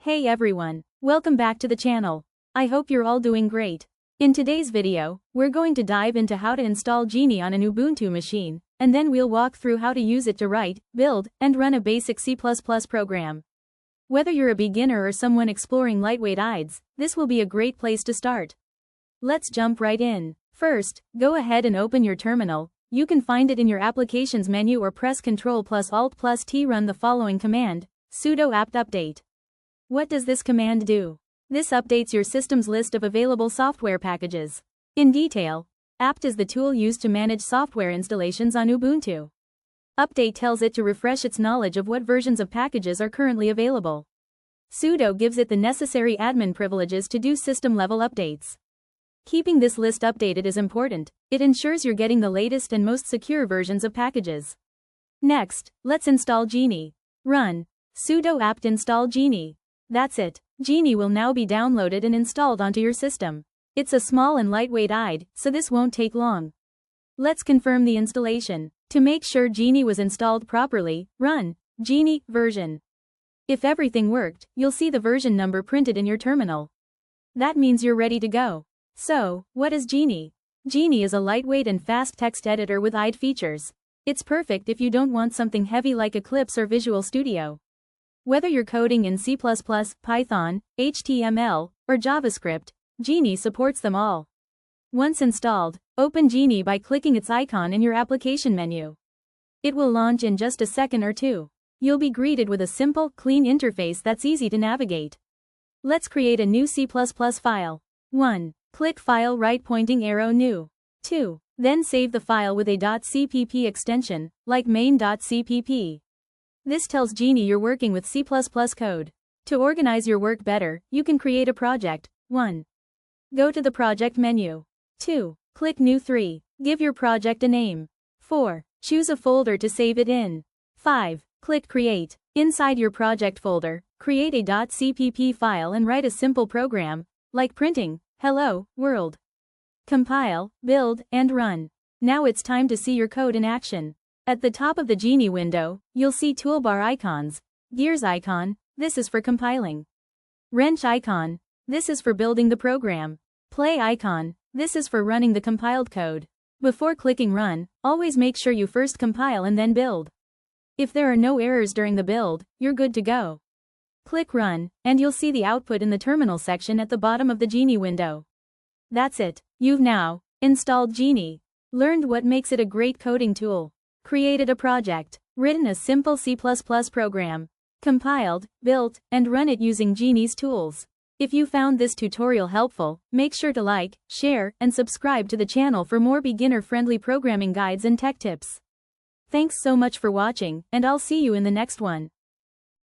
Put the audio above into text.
Hey everyone, welcome back to the channel. I hope you're all doing great. In today's video, we're going to dive into how to install Geany on an Ubuntu machine, and then we'll walk through how to use it to write, build, and run a basic C++ program. Whether you're a beginner or someone exploring lightweight IDEs, this will be a great place to start. Let's jump right in. First, go ahead and open your terminal. You can find it in your Applications menu or press Ctrl+Alt+T. Run the following command, sudo apt update. What does this command do? This updates your system's list of available software packages. In detail, apt is the tool used to manage software installations on Ubuntu. Update tells it to refresh its knowledge of what versions of packages are currently available. Sudo gives it the necessary admin privileges to do system-level updates. Keeping this list updated is important. It ensures you're getting the latest and most secure versions of packages. Next, let's install Geany. Run sudo apt install Geany. That's it. Geany will now be downloaded and installed onto your system. It's a small and lightweight IDE, so this won't take long. Let's confirm the installation. To make sure Geany was installed properly, run Geany version. If everything worked, you'll see the version number printed in your terminal. That means you're ready to go. So, what is Geany? Geany is a lightweight and fast text editor with IDE features. It's perfect if you don't want something heavy like Eclipse or Visual Studio. Whether you're coding in C++, Python, HTML, or JavaScript, Geany supports them all. Once installed, open Geany by clicking its icon in your application menu. It will launch in just a second or two. You'll be greeted with a simple, clean interface that's easy to navigate. Let's create a new C++ file. 1. Click File, right pointing arrow, New. 2. Then save the file with a .cpp extension, like main.cpp. This tells Geany you're working with C++ code. To organize your work better, you can create a project. 1. Go to the Project menu. 2. Click New. 3. Give your project a name. 4. Choose a folder to save it in. 5. Click Create. Inside your project folder, create a .cpp file and write a simple program, like printing, "Hello, world." Compile, build, and run. Now it's time to see your code in action. At the top of the Geany window, you'll see toolbar icons. Gears icon, this is for compiling. Wrench icon, this is for building the program. Play icon, this is for running the compiled code. Before clicking run, always make sure you first compile and then build. If there are no errors during the build, you're good to go. Click run, and you'll see the output in the terminal section at the bottom of the Geany window. That's it. You've now installed Geany, learned what makes it a great coding tool, created a project, written a simple C++ program, compiled, built, and run it using Geany's tools. If you found this tutorial helpful, make sure to like, share, and subscribe to the channel for more beginner-friendly programming guides and tech tips. Thanks so much for watching, and I'll see you in the next one.